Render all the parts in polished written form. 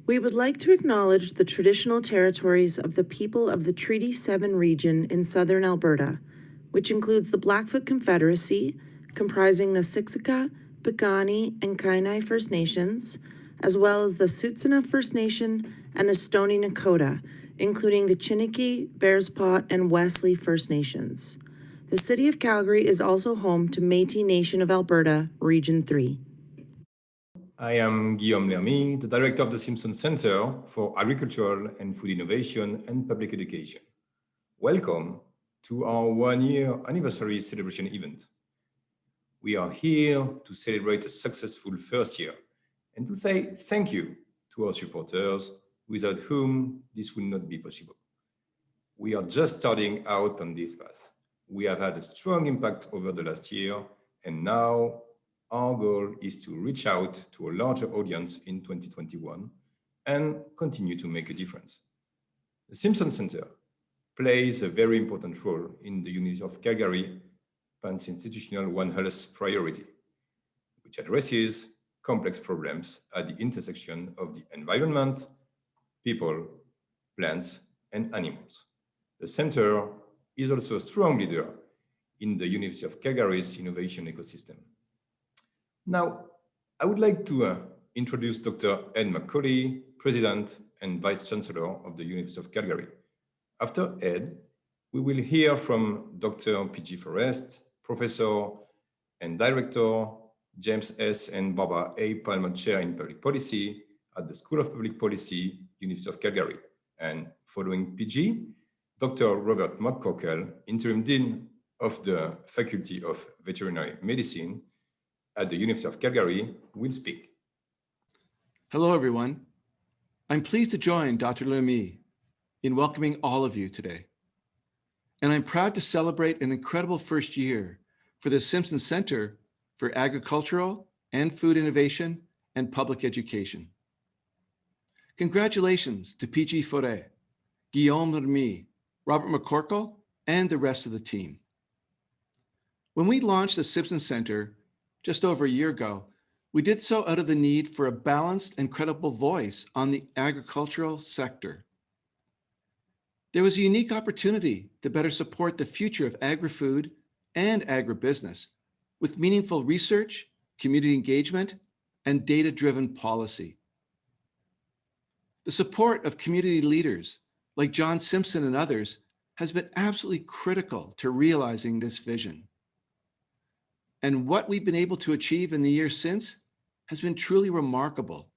We would like to acknowledge the traditional territories of the people of the Treaty 7 region in southern Alberta, which includes the Blackfoot Confederacy, comprising the Siksika, Piikani, and Kainai First Nations, as well as the Tsuut'ina First Nation and the Stoney Nakoda, including the Chiniki, Bearspaw, and Wesley First Nations. The City of Calgary is also home to Métis Nation of Alberta, Region 3. I am Guillaume Lermy, the director of the Simpson Centre for Agricultural and Food Innovation and Public Education. Welcome to our one-year anniversary celebration event. We are here to celebrate a successful first year and to say thank you to our supporters, without whom this would not be possible. We are just starting out on this path. We have had a strong impact over the last year, and now our goal is to reach out to a larger audience in 2021 and continue to make a difference. The Simpson Centre plays a very important role in the University of Calgary Pan-Institutional One Health priority, which addresses complex problems at the intersection of the environment, people, plants, and animals. The Centre is also a strong leader in the University of Calgary's innovation ecosystem. Now, I would like to introduce Dr. Ed McCauley, President and Vice Chancellor of the University of Calgary. After Ed, we will hear from Dr. P.G. Forrest, Professor and Director, James S. and Barbara A. Palmer Chair in Public Policy at the School of Public Policy, University of Calgary. And following PG, Dr. Robert McCorkle, Interim Dean of the Faculty of Veterinary Medicine at the University of Calgary, will speak. Hello, everyone. I'm pleased to join Dr. Lermy in welcoming all of you today. And I'm proud to celebrate an incredible first year for the Simpson Centre for Agricultural and Food Innovation and Public Education. Congratulations to P.G. Forret, Guillaume Lermy, Robert McCorkle, and the rest of the team. When we launched the Simpson Centre just over a year ago, we did so out of the need for a balanced and credible voice on the agricultural sector. There was a unique opportunity to better support the future of agri-food and agribusiness with meaningful research, community engagement, and data-driven policy. The support of community leaders like John Simpson and others has been absolutely critical to realizing this vision. And what we've been able to achieve in the years since has been truly remarkable.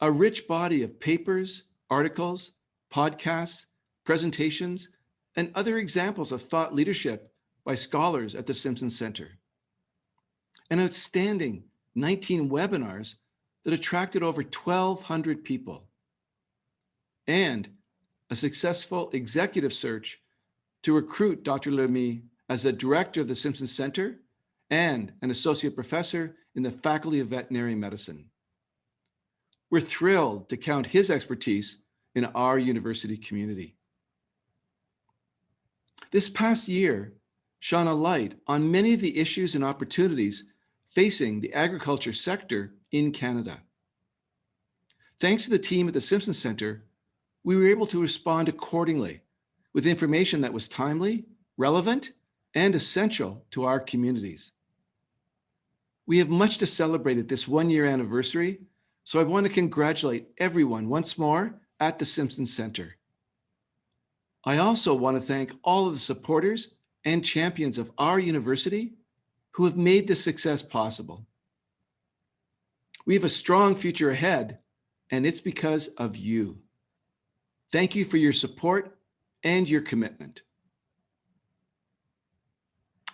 A rich body of papers, articles, podcasts, presentations, and other examples of thought leadership by scholars at the Simpson Centre. An outstanding 19 webinars that attracted over 1,200 people. And a successful executive search to recruit Dr. Lermy as the director of the Simpson Centre and an associate professor in the Faculty of Veterinary Medicine. We're thrilled to count his expertise in our university community. This past year shone a light on many of the issues and opportunities facing the agriculture sector in Canada. Thanks to the team at the Simpson Centre, we were able to respond accordingly with information that was timely, relevant, and essential to our communities. We have much to celebrate at this one-year anniversary, so I want to congratulate everyone once more at the Simpson Centre. I also want to thank all of the supporters and champions of our university who have made this success possible. We have a strong future ahead, and it's because of you. Thank you for your support and your commitment.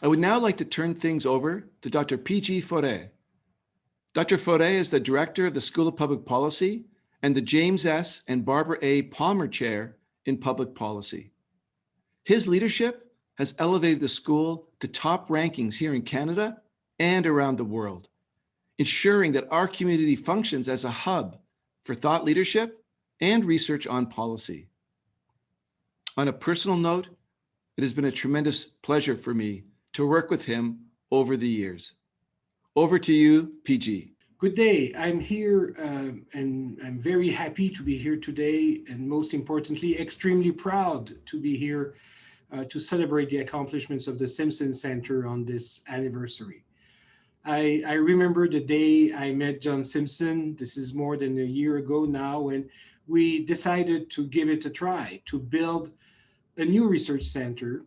I would now like to turn things over to Dr. P.G. Forret. Dr. Forret is the director of the School of Public Policy and the James S. and Barbara A. Palmer Chair in Public Policy. His leadership has elevated the school to top rankings here in Canada and around the world, ensuring that our community functions as a hub for thought leadership and research on policy. On a personal note, it has been a tremendous pleasure for me to work with him over the years. Over to you, PG. Good day. I'm here and I'm very happy to be here today, and most importantly, extremely proud to be here to celebrate the accomplishments of the Simpson Centre on this anniversary. I remember the day I met John Simpson. This is more than a year ago now, when we decided to give it a try, to build a new research center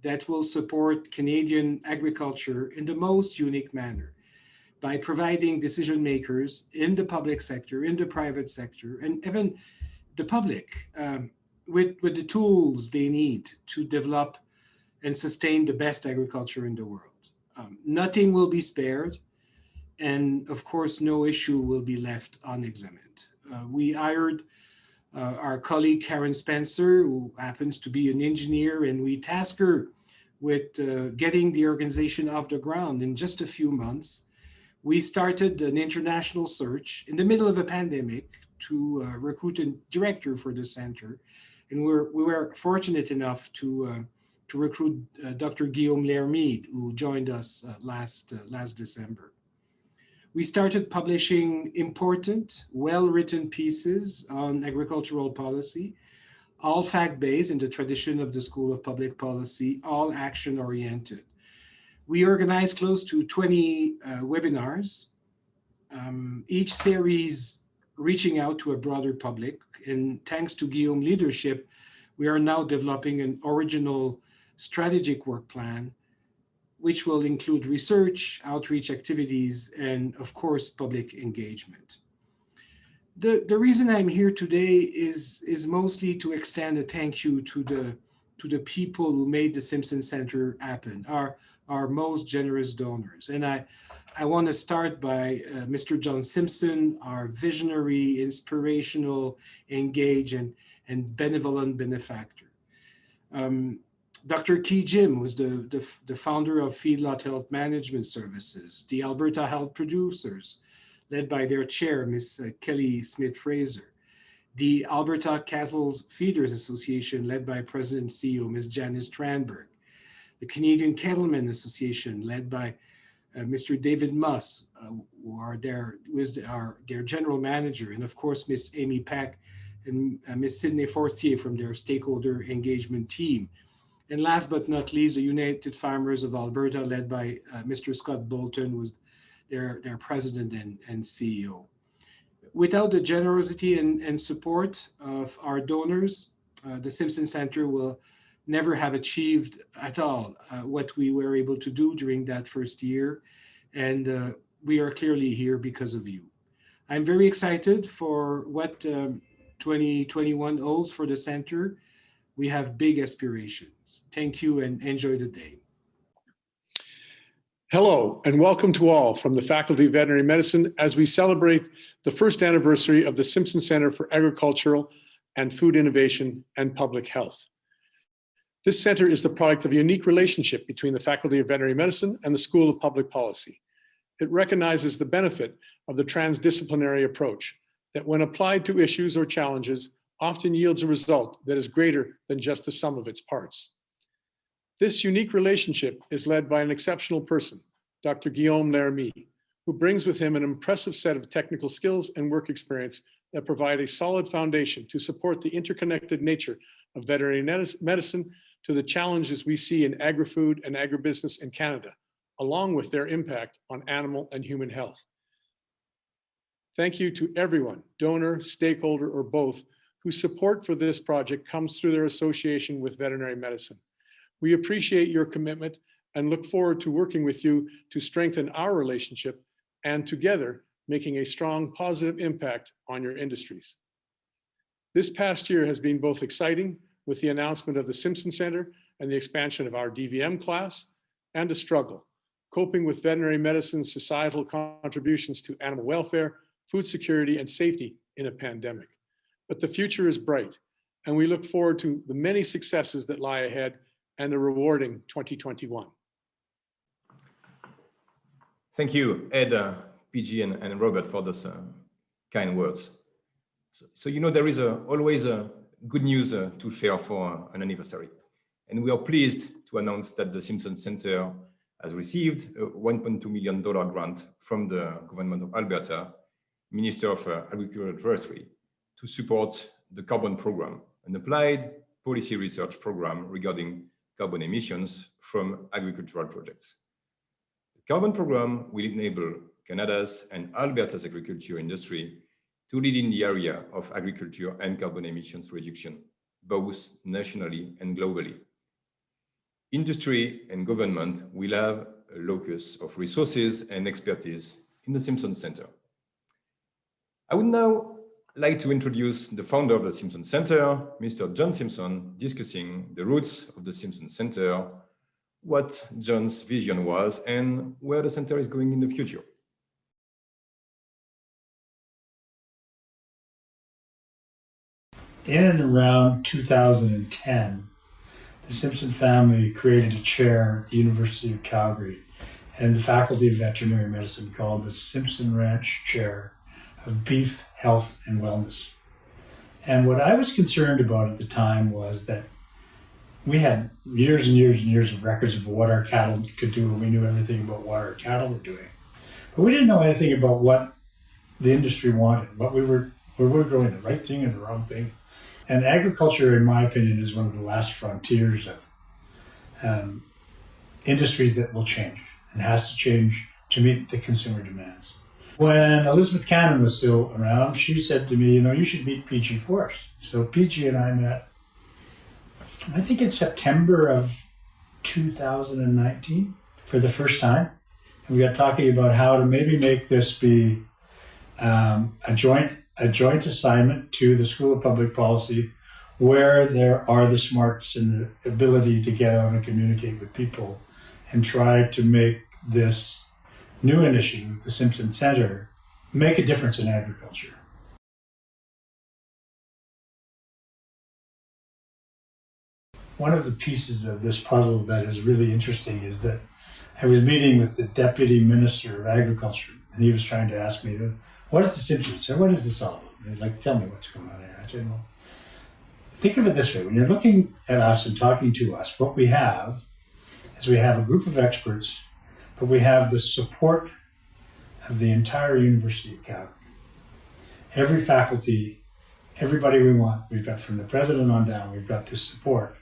that will support Canadian agriculture in the most unique manner, by providing decision makers in the public sector, in the private sector, and even the public with the tools they need to develop and sustain the best agriculture in the world. Nothing will be spared, and of course, no issue will be left unexamined. We hired our colleague Karen Spencer, who happens to be an engineer, and we tasked her with getting the organization off the ground in just a few months. We started an international search in the middle of a pandemic to recruit a director for the center. And we were fortunate enough to recruit Dr. Guillaume Lermide, who joined us last December. We started publishing important, well-written pieces on agricultural policy, all fact-based in the tradition of the School of Public Policy, all action-oriented. We organized close to 20 webinars, each series reaching out to a broader public. And thanks to Guillaume's leadership, we are now developing an original strategic work plan, which will include research, outreach activities, and of course, public engagement. The reason I'm here today is mostly to extend a thank you to the people who made the Simpson Centre happen, our most generous donors. And I want to start by Mr. John Simpson, our visionary, inspirational, engaged, and benevolent benefactor. Dr. Kee Jim was the founder of Feedlot Health Management Services, the Alberta Health Producers, led by their chair, Ms. Kelly Smith-Fraser, the Alberta Cattle Feeders Association, led by President and CEO, Ms. Janice Tranberg, the Canadian Cattlemen Association, led by Mr. David Muss, who is their general manager, and of course, Ms. Amy Peck and Ms. Sydney Fortier from their stakeholder engagement team. And last but not least, the United Farmers of Alberta, led by Mr. Scott Bolton, who was their president and CEO. Without the generosity and support of our donors, the Simpson Centre will never have achieved at all what we were able to do during that first year. And we are clearly here because of you. I'm very excited for what 2021 holds for the center. We have big aspirations. Thank you and enjoy the day. Hello, and welcome to all from the Faculty of Veterinary Medicine as we celebrate the first anniversary of the Simpson Centre for Agricultural and Food Innovation and Public Health. This center is the product of a unique relationship between the Faculty of Veterinary Medicine and the School of Public Policy. It recognizes the benefit of the transdisciplinary approach that, when applied to issues or challenges, often yields a result that is greater than just the sum of its parts. This unique relationship is led by an exceptional person, Dr. Guillaume Lermide, who brings with him an impressive set of technical skills and work experience that provide a solid foundation to support the interconnected nature of veterinary medicine to the challenges we see in agri-food and agribusiness in Canada, along with their impact on animal and human health. Thank you to everyone, donor, stakeholder, or both, whose support for this project comes through their association with veterinary medicine. We appreciate your commitment and look forward to working with you to strengthen our relationship and together making a strong positive impact on your industries. This past year has been both exciting with the announcement of the Simpson Centre and the expansion of our DVM class, and a struggle, coping with veterinary medicine's societal contributions to animal welfare, food security, and safety in a pandemic. But the future is bright, and we look forward to the many successes that lie ahead and a rewarding 2021. Thank you, Ed, PG, and Robert for those kind words. So you know, there is always good news to share for an anniversary. And we are pleased to announce that the Simpson Centre has received a $1.2 million grant from the government of Alberta, Minister of Agriculture and Forestry, to support the carbon program, an applied policy research program regarding carbon emissions from agricultural projects. The carbon program will enable Canada's and Alberta's agriculture industry to lead in the area of agriculture and carbon emissions reduction, both nationally and globally. Industry and government will have a locus of resources and expertise in the Simpson Centre. I would now like to introduce the founder of the Simpson Centre, Mr. John Simpson, discussing the roots of the Simpson Centre, what John's vision was, and where the center is going in the future. In and around 2010, the Simpson family created a chair at the University of Calgary and the Faculty of Veterinary Medicine called the Simpson Ranch Chair of Beef, Health, and Wellness. And what I was concerned about at the time was that we had years and years and years of records of what our cattle could do, and we knew everything about what our cattle were doing. But we didn't know anything about what the industry wanted, what we were growing the right thing or the wrong thing. And agriculture, in my opinion, is one of the last frontiers of industries that will change and has to change to meet the consumer demands. When Elizabeth Cannon was still around, she said to me, you should meet PG Forrest. So PG and I met, I think in September of 2019 for the first time. And we got talking about how to maybe make this be a joint assignment to the School of Public Policy, where there are the smarts and the ability to get out and communicate with people and try to make this new initiative, the Simpson Centre, make a difference in agriculture. One of the pieces of this puzzle that is really interesting is that I was meeting with the Deputy Minister of Agriculture, and he was trying to ask me, what is the Simpson Centre? What is this all about? And like, tell me what's going on here. I said, well, think of it this way. When you're looking at us and talking to us, what we have is we have a group of experts, but we have the support of the entire University of Calgary. Every faculty, everybody we want, we've got from the president on down, we've got this support.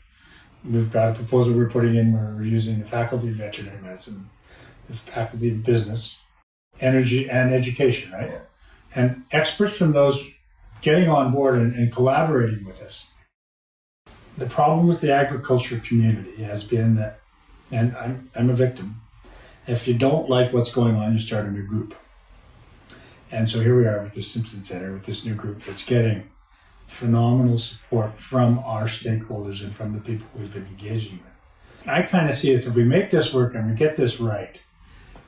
We've got a proposal we're putting in where we're using the Faculty of Veterinary Medicine, the Faculty of Business, Energy, and Education, right? Yeah. And experts from those getting on board and collaborating with us. The problem with the agriculture community has been that, and I'm a victim, if you don't like what's going on, you start a new group. And so here we are with the Simpson Centre, with this new group that's getting phenomenal support from our stakeholders and from the people we've been engaging with. I kind of see it as if we make this work and we get this right,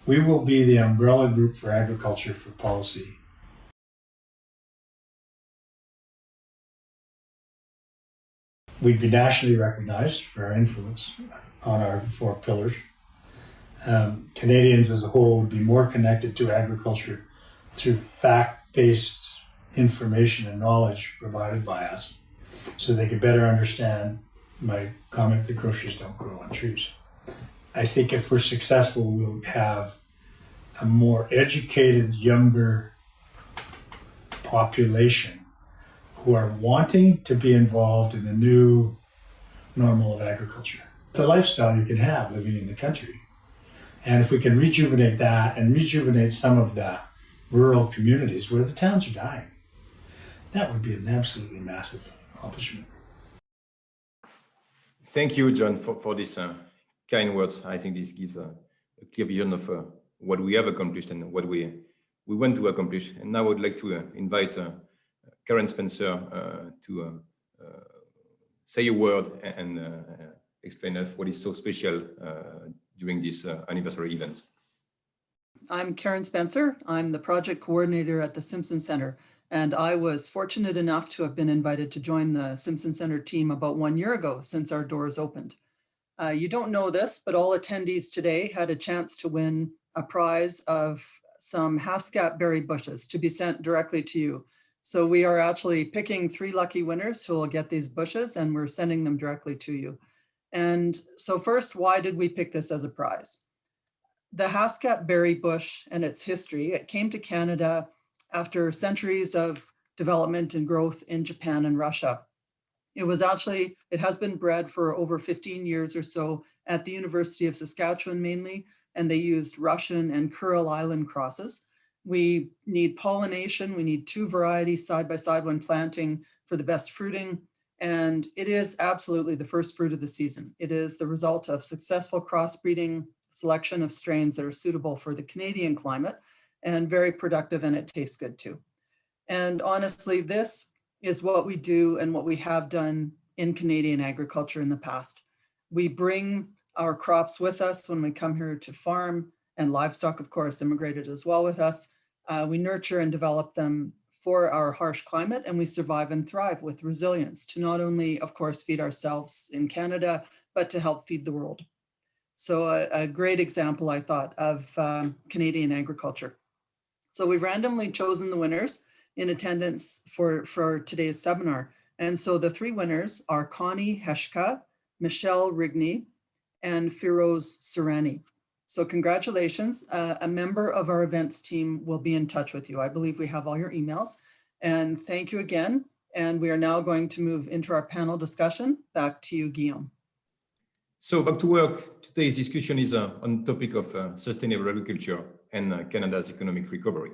we will be the umbrella group for agriculture for policy. We'd be nationally recognized for our influence on our 4 pillars. Canadians as a whole would be more connected to agriculture through fact-based information and knowledge provided by us, so they could better understand my comment that groceries don't grow on trees. I think if we're successful, we'll have a more educated, younger population who are wanting to be involved in the new normal of agriculture. The lifestyle you can have living in the country. And if we can rejuvenate that and rejuvenate some of the rural communities where the towns are dying, that would be an absolutely massive accomplishment. Thank you, John, for this kind words. I think this gives a clear vision of what we have accomplished and what we want to accomplish. And now I would like to invite Karen Spencer to say a word and explain what is so special during this anniversary event. I'm Karen Spencer. I'm the project coordinator at the Simpson Centre, and I was fortunate enough to have been invited to join the Simpson Centre team about 1 year ago since our doors opened. You don't know this, but all attendees today had a chance to win a prize of some Haskap berry bushes to be sent directly to you. So we are actually picking 3 lucky winners who will get these bushes, and we're sending them directly to you. And so first, why did we pick this as a prize? The Haskap berry bush and its history, it came to Canada after centuries of development and growth in Japan and Russia. It has been bred for over 15 years or so at the University of Saskatchewan mainly, and they used Russian and Kuril Island crosses. We need pollination. We need 2 varieties side by side when planting for the best fruiting. And it is absolutely the first fruit of the season. It is the result of successful crossbreeding, selection of strains that are suitable for the Canadian climate, and very productive, and it tastes good too. And honestly, this is what we do and what we have done in Canadian agriculture in the past. We bring our crops with us when we come here to farm, and livestock, of course, immigrated as well with us. We nurture and develop them for our harsh climate, and we survive and thrive with resilience to not only, of course, feed ourselves in Canada, but to help feed the world. So a great example, I thought, of Canadian agriculture. So we've randomly chosen the winners in attendance for today's seminar. And so the 3 winners are Connie Heshka, Michelle Rigney, and Firoz Surani. So congratulations. A member of our events team will be in touch with you. I believe we have all your emails. And thank you again. And we are now going to move into our panel discussion. Back to you, Guillaume. So back to work. Today's discussion is on the topic of sustainable agriculture and Canada's economic recovery.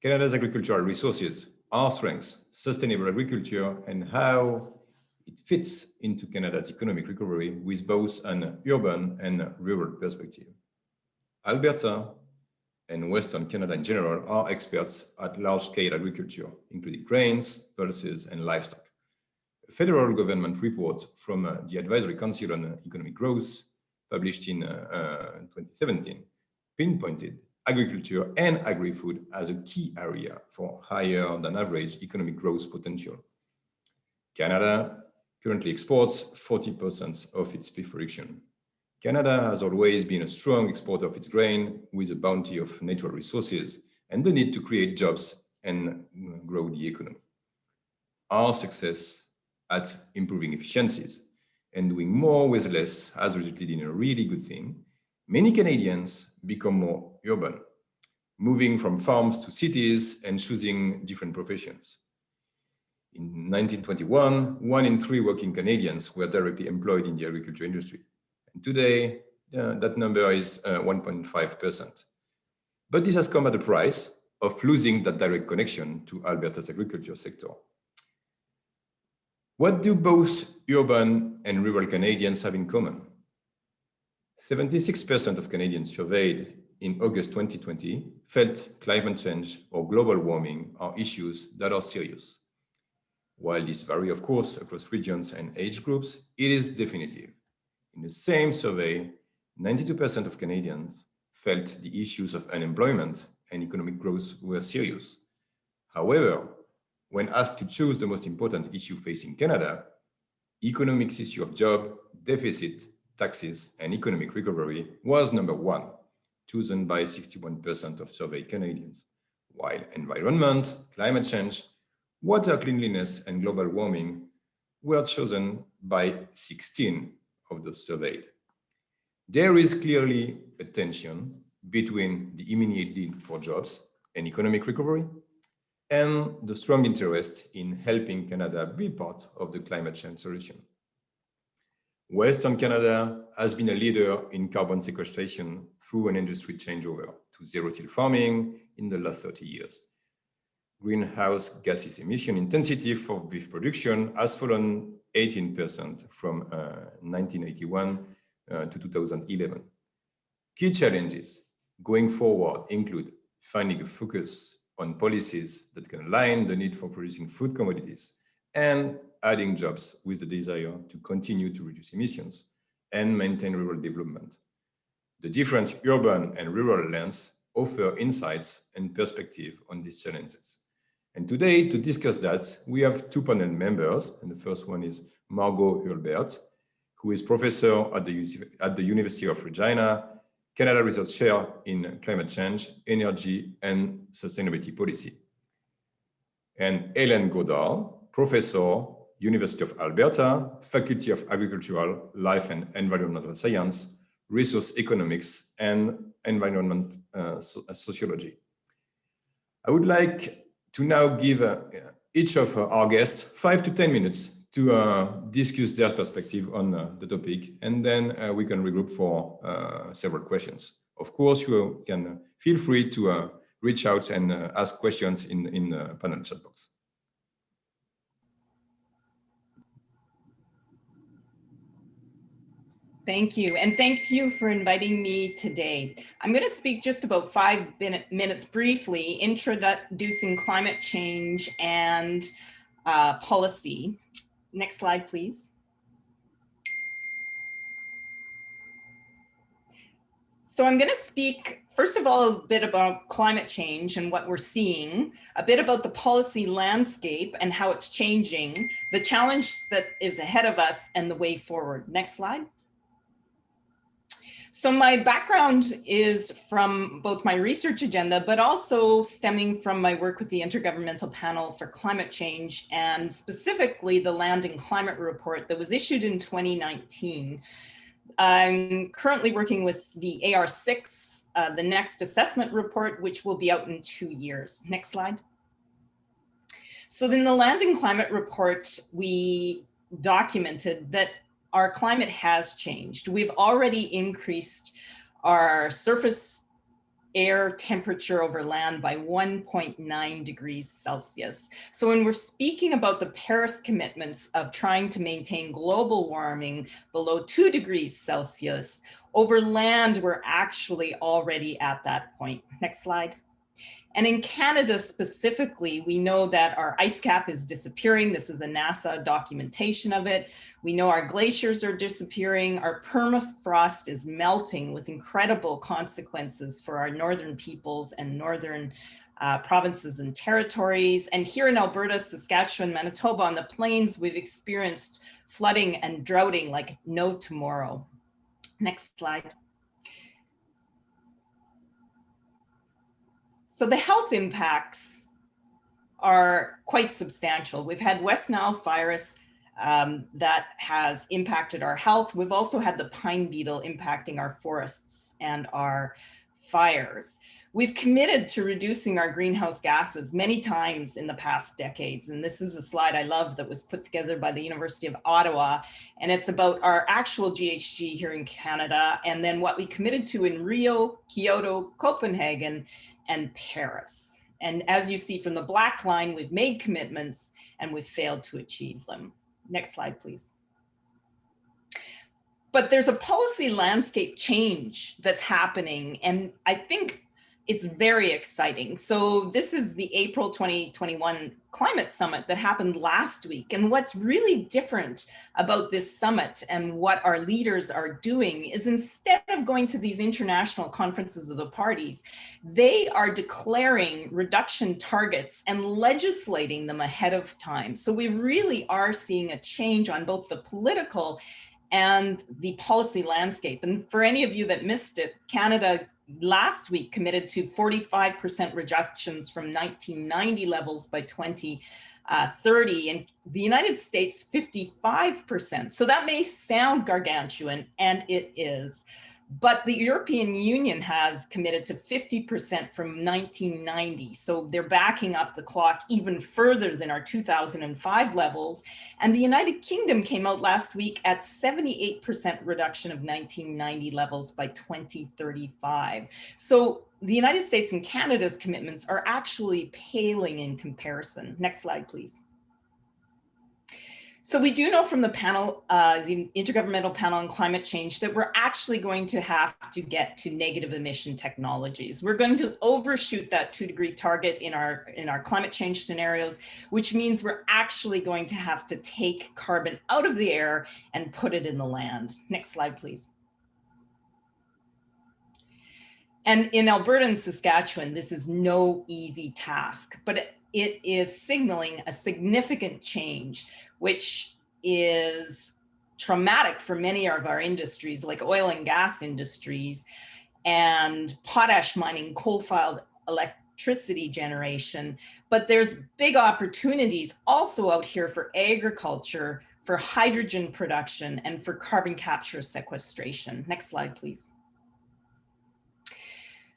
Canada's agricultural resources, our strengths, sustainable agriculture, and how it fits into Canada's economic recovery with both an urban and rural perspective. Alberta and Western Canada in general are experts at large-scale agriculture, including grains, pulses, and livestock. A federal government report from the Advisory Council on Economic Growth, published in 2017, pinpointed agriculture and agri-food as a key area for higher than average economic growth potential. Canada currently exports 40% of its beef production. Canada has always been a strong exporter of its grain, with a bounty of natural resources and the need to create jobs and grow the economy. Our success at improving efficiencies and doing more with less has resulted in a really good thing. Many Canadians become more urban, moving from farms to cities and choosing different professions. In 1921, 1 in 3 working Canadians were directly employed in the agriculture industry. And today, that number is 1.5%. But this has come at the price of losing that direct connection to Alberta's agriculture sector. What do both urban and rural Canadians have in common? 76% of Canadians surveyed in August 2020 felt climate change or global warming are issues that are serious. While this varies, of course, across regions and age groups, it is definitive. In the same survey, 92% of Canadians felt the issues of unemployment and economic growth were serious. However, when asked to choose the most important issue facing Canada, economics issue of job, deficit, taxes, and economic recovery was number 1, chosen by 61% of surveyed Canadians, while environment, climate change, water cleanliness, and global warming were chosen by 16 of those surveyed. There is clearly a tension between the immediate need for jobs and economic recovery and the strong interest in helping Canada be part of the climate change solution. Western Canada has been a leader in carbon sequestration through an industry changeover to zero-till farming in the last 30 years. Greenhouse gases emission intensity for beef production has fallen 18% from 1981 to 2011. Key challenges going forward include finding a focus on policies that can align the need for producing food commodities and adding jobs with the desire to continue to reduce emissions and maintain rural development. The different urban and rural lands offer insights and perspective on these challenges. And today, to discuss that, we have 2 panel members, and the first one is Margot Hurlbert, who is professor at the University of Regina, Canada Research Chair in Climate Change, Energy, and Sustainability Policy. And Hélène Goddard, Professor, University of Alberta, Faculty of Agricultural, Life and Environmental Science, resource economics, and environment sociology. I would like to now give each of our guests 5 to 10 minutes to discuss their perspective on the topic, and then we can regroup for several questions. Of course, you can feel free to reach out and ask questions in the panel chat box. Thank you, and thank you for inviting me today. I'm going to speak just about 5 minutes briefly, introducing climate change and policy. Next slide, please. So I'm going to speak, first of all, a bit about climate change and what we're seeing, a bit about the policy landscape and how it's changing, the challenge that is ahead of us, and the way forward. Next slide. So my background is from both my research agenda, but also stemming from my work with the Intergovernmental Panel for Climate Change, and specifically the Land and Climate Report that was issued in 2019. I'm currently working with the AR6, the next assessment report, which will be out in 2 years. Next slide. So in the Land and Climate Report, we documented that our climate has changed. We've already increased our surface air temperature over land by 1.9 degrees Celsius. So when we're speaking about the Paris commitments of trying to maintain global warming below 2 degrees Celsius, over land, we're actually already at that point. Next slide. And in Canada specifically, we know that our ice cap is disappearing. This is a NASA documentation of it. We know our glaciers are disappearing. Our permafrost is melting with incredible consequences for our northern peoples and northern provinces and territories. And here in Alberta, Saskatchewan, Manitoba, on the plains, we've experienced flooding and droughting like no tomorrow. Next slide. So the health impacts are quite substantial. We've had West Nile virus that has impacted our health. We've also had the pine beetle impacting our forests and our fires. We've committed to reducing our greenhouse gases many times in the past decades. And this is a slide I love that was put together by the University of Ottawa. And it's about our actual GHG here in Canada, and then what we committed to in Rio, Kyoto, Copenhagen, and Paris. And as you see from the black line, we've made commitments and we've failed to achieve them. Next slide, please. But there's a policy landscape change that's happening, and I think it's very exciting. So this is the April 2021 climate summit that happened last week. And what's really different about this summit and what our leaders are doing is, instead of going to these international conferences of the parties, they are declaring reduction targets and legislating them ahead of time. So we really are seeing a change on both the political and the policy landscape. And for any of you that missed it, Canada last week committed to 45% reductions from 1990 levels by 2030, and the United States 55%. So that may sound gargantuan, and it is, but the European Union has committed to 50% from 1990. So they're backing up the clock even further than our 2005 levels. And the United Kingdom came out last week at 78% reduction of 1990 levels by 2035. So the United States and Canada's commitments are actually paling in comparison. Next slide, please. So we do know from the panel, the Intergovernmental Panel on Climate Change, that we're actually going to have to get to negative emission technologies. We're going to overshoot that 2-degree target in our climate change scenarios, which means we're actually going to have to take carbon out of the air and put it in the land. Next slide, please. And in Alberta and Saskatchewan, this is no easy task, but it is signaling a significant change, which is traumatic for many of our industries, like oil and gas industries and potash mining, coal-fired electricity generation. But there's big opportunities also out here for agriculture, for hydrogen production, and for carbon capture sequestration. Next slide, please.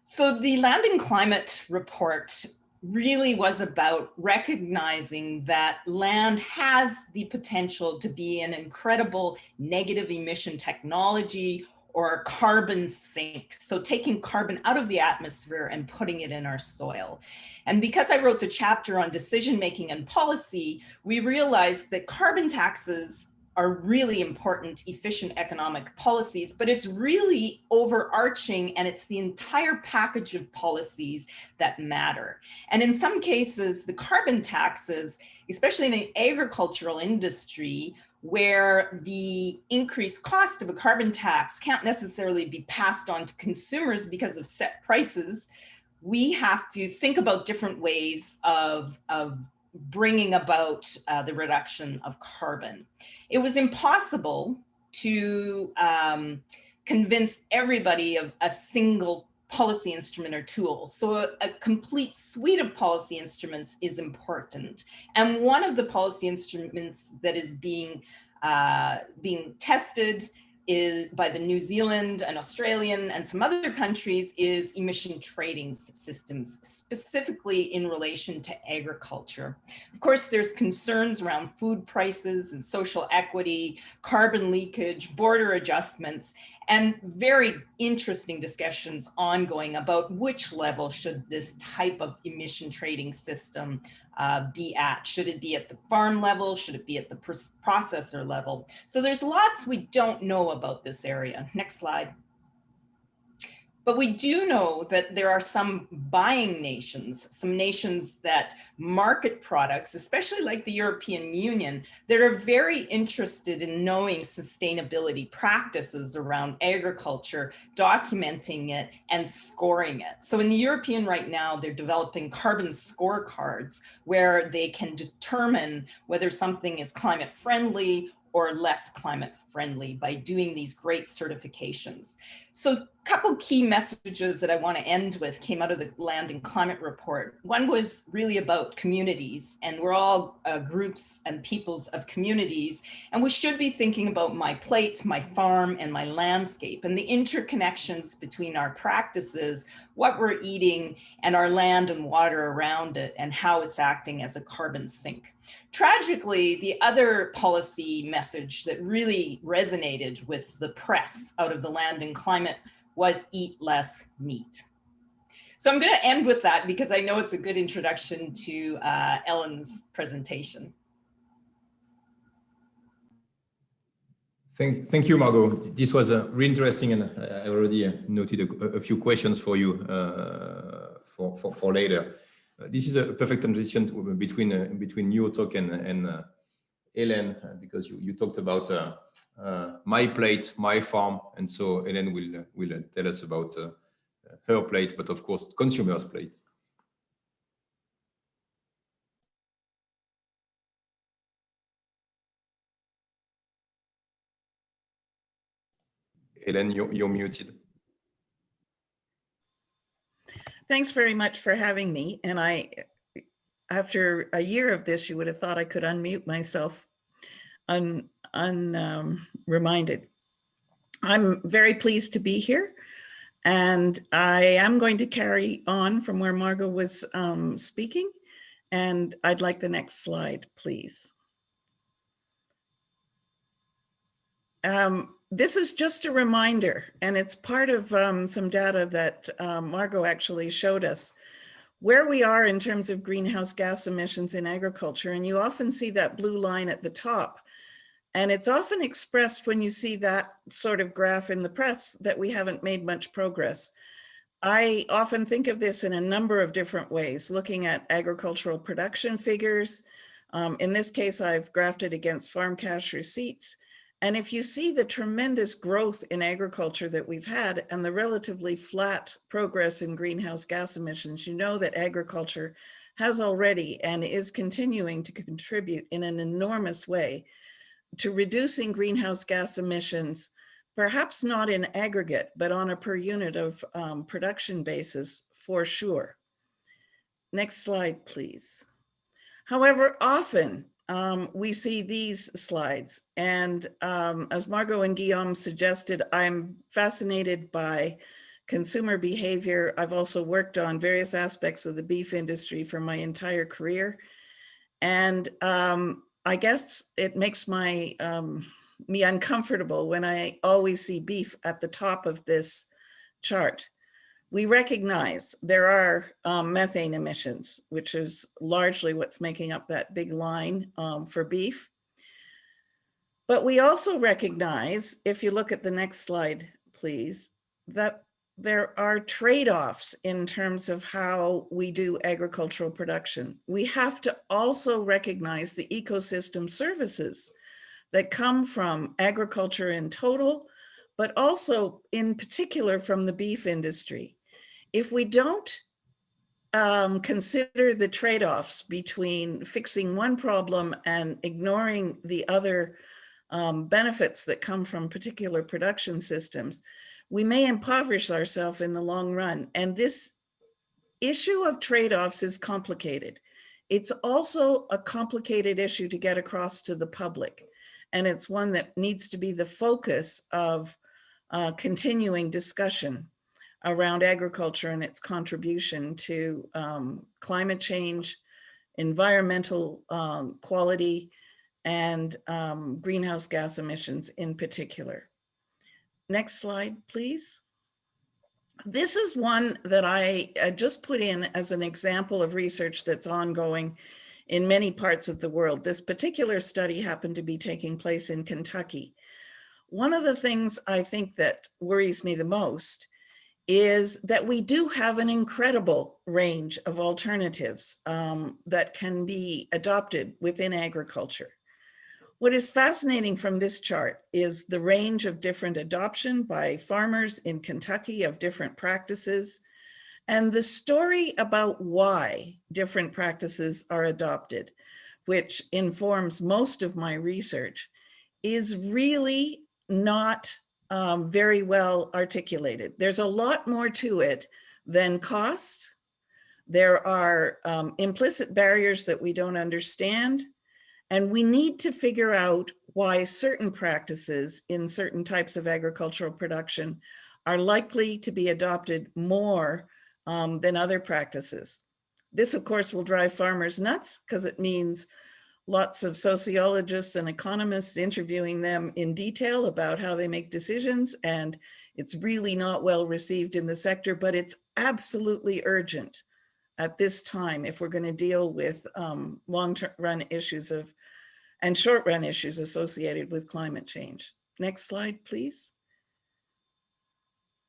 So the Land and Climate Report really was about recognizing that land has the potential to be an incredible negative emission technology or a carbon sink. So taking carbon out of the atmosphere and putting it in our soil. And because I wrote the chapter on decision-making and policy, we realized that carbon taxes are really important, efficient economic policies, but it's really overarching, and it's the entire package of policies that matter. And in some cases, the carbon taxes, especially in the agricultural industry, where the increased cost of a carbon tax can't necessarily be passed on to consumers because of set prices, we have to think about different ways of bringing about the reduction of carbon. It was impossible to convince everybody of a single policy instrument or tool. So a complete suite of policy instruments is important. And one of the policy instruments that is being tested is by the New Zealand and Australian and some other countries is emission trading systems, specifically in relation to agriculture. Of course, there's concerns around food prices and social equity, carbon leakage, border adjustments, and very interesting discussions ongoing about which level should this type of emission trading system be at. Should it be at the farm level? Should it be at the processor level? So there's lots we don't know about this area. Next slide. But we do know that there are some buying nations, some nations that market products, especially like the European Union, that are very interested in knowing sustainability practices around agriculture, documenting it and scoring it. So in the European right now, they're developing carbon scorecards where they can determine whether something is climate friendly or less climate friendly by doing these great certifications. So a couple key messages that I want to end with came out of the Land and Climate Report. One was really about communities, and we're all groups and peoples of communities, and we should be thinking about my plate, my farm, and my landscape, and the interconnections between our practices, what we're eating, and our land and water around it, and how it's acting as a carbon sink. Tragically, the other policy message that really resonated with the press out of the Land and Climate was eat less meat. So I'm going to end with that because I know it's a good introduction to Ellen's presentation. Thank you, Margot. This was really interesting, and I already noted a few questions for you for later. This is a perfect transition between your talk and Ellen, because you talked about my plate, my farm, and so Ellen will tell us about her plate, but of course, consumers' plate. Ellen, you're muted. Thanks very much for having me. And after a year of this, you would have thought I could unmute myself reminded. I'm very pleased to be here. And I am going to carry on from where Margot was speaking. And I'd like the next slide, please. This is just a reminder, and it's part of some data that Margot actually showed us, where we are in terms of greenhouse gas emissions in agriculture. And you often see that blue line at the top. And it's often expressed when you see that sort of graph in the press that we haven't made much progress. I often think of this in a number of different ways, looking at agricultural production figures. In this case, I've graphed it against farm cash receipts. And if you see the tremendous growth in agriculture that we've had and the relatively flat progress in greenhouse gas emissions, you know that agriculture has already and is continuing to contribute in an enormous way to reducing greenhouse gas emissions, perhaps not in aggregate, but on a per unit of production basis for sure. Next slide, please. However, often we see these slides. And as Margot and Guillaume suggested, I'm fascinated by consumer behavior. I've also worked on various aspects of the beef industry for my entire career. And I guess it makes me uncomfortable when I always see beef at the top of this chart. We recognize there are methane emissions, which is largely what's making up that big line for beef. But we also recognize, if you look at the next slide, please, that there are trade-offs in terms of how we do agricultural production. We have to also recognize the ecosystem services that come from agriculture in total, but also in particular from the beef industry. If we don't consider the trade-offs between fixing one problem and ignoring the other benefits that come from particular production systems, we may impoverish ourselves in the long run. And this issue of trade-offs is complicated. It's also a complicated issue to get across to the public. And it's one that needs to be the focus of continuing discussion around agriculture and its contribution to climate change, environmental quality, and greenhouse gas emissions in particular. Next slide, please. This is one that I just put in as an example of research that's ongoing in many parts of the world. This particular study happened to be taking place in Kentucky. One of the things I think that worries me the most is that we do have an incredible range of alternatives that can be adopted within agriculture. What is fascinating from this chart is the range of different adoption by farmers in Kentucky of different practices, and the story about why different practices are adopted, which informs most of my research, is really not very well articulated. There's a lot more to it than cost. There are implicit barriers that we don't understand, and we need to figure out why certain practices in certain types of agricultural production are likely to be adopted more than other practices. This, of course, will drive farmers nuts because it means lots of sociologists and economists interviewing them in detail about how they make decisions, and it's really not well received in the sector, but it's absolutely urgent at this time if we're going to deal with long-run issues and short-run issues associated with climate change. Next slide, please.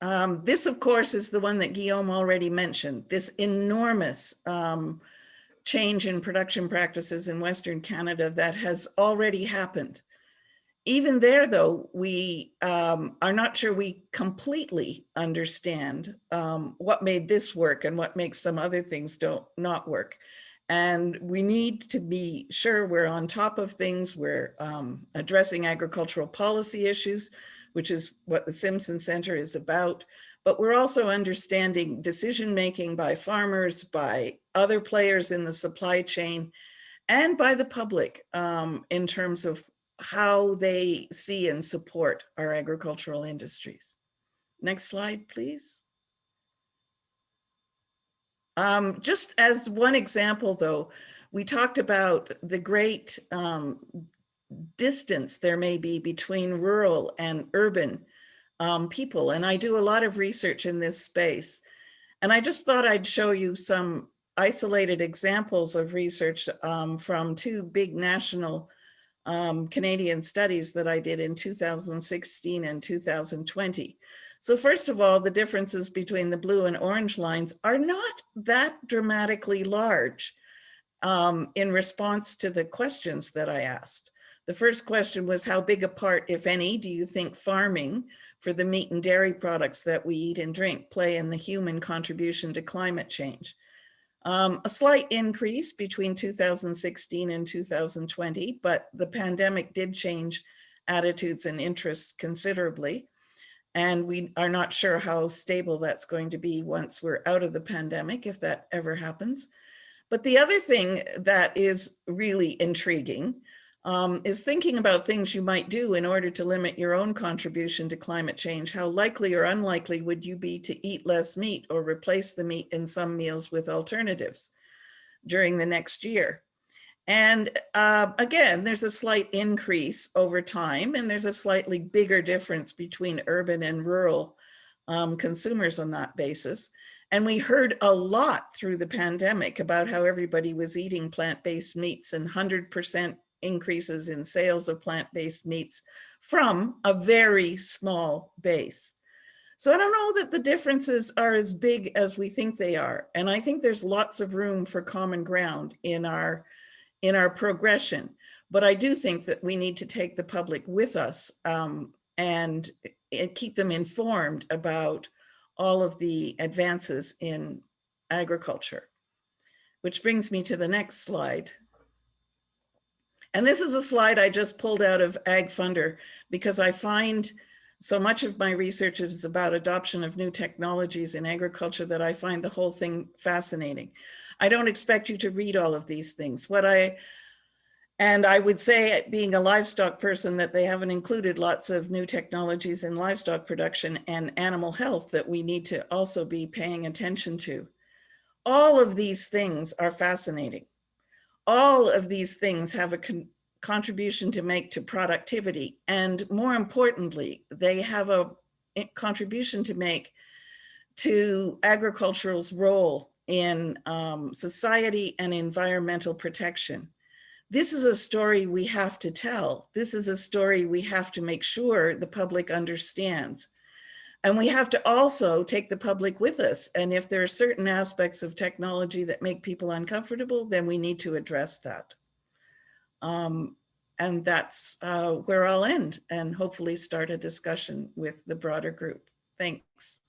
This, of course, is the one that Guillaume already mentioned, this enormous change in production practices in Western Canada that has already happened. Even there, though, we are not sure we completely understand what made this work and what makes some other things not work. And we need to be sure we're on top of things. We're addressing agricultural policy issues, which is what the Simpson Centre is about. But we're also understanding decision-making by farmers, by other players in the supply chain, and by the public in terms of how they see and support our agricultural industries. Next slide, please. Just as one example, though, we talked about the great distance there may be between rural and urban people. And I do a lot of research in this space. And I just thought I'd show you some isolated examples of research from two big national Canadian studies that I did in 2016 and 2020. So first of all, the differences between the blue and orange lines are not that dramatically large in response to the questions that I asked. The first question was, how big a part, if any, do you think farming for the meat and dairy products that we eat and drink play in the human contribution to climate change? A slight increase between 2016 and 2020, but the pandemic did change attitudes and interests considerably. And we are not sure how stable that's going to be once we're out of the pandemic, if that ever happens. But the other thing that is really intriguing is thinking about things you might do in order to limit your own contribution to climate change. How likely or unlikely would you be to eat less meat or replace the meat in some meals with alternatives during the next year? And again, there's a slight increase over time, and there's a slightly bigger difference between urban and rural consumers on that basis. And we heard a lot through the pandemic about how everybody was eating plant-based meats and 100% increases in sales of plant-based meats from a very small base. So I don't know that the differences are as big as we think they are. And I think there's lots of room for common ground in our progression. But I do think that we need to take the public with us and keep them informed about all of the advances in agriculture. Which brings me to the next slide. And this is a slide I just pulled out of Ag Funder because I find so much of my research is about adoption of new technologies in agriculture that I find the whole thing fascinating. I don't expect you to read all of these things. And I would say, being a livestock person, that they haven't included lots of new technologies in livestock production and animal health that we need to also be paying attention to. All of these things are fascinating. All of these things have a contribution to make to productivity. And more importantly, they have a contribution to make to agricultural's role in society and environmental protection. This is a story we have to tell. This is a story we have to make sure the public understands. And we have to also take the public with us. And if there are certain aspects of technology that make people uncomfortable, then we need to address that. And that's where I'll end and hopefully start a discussion with the broader group. Thanks.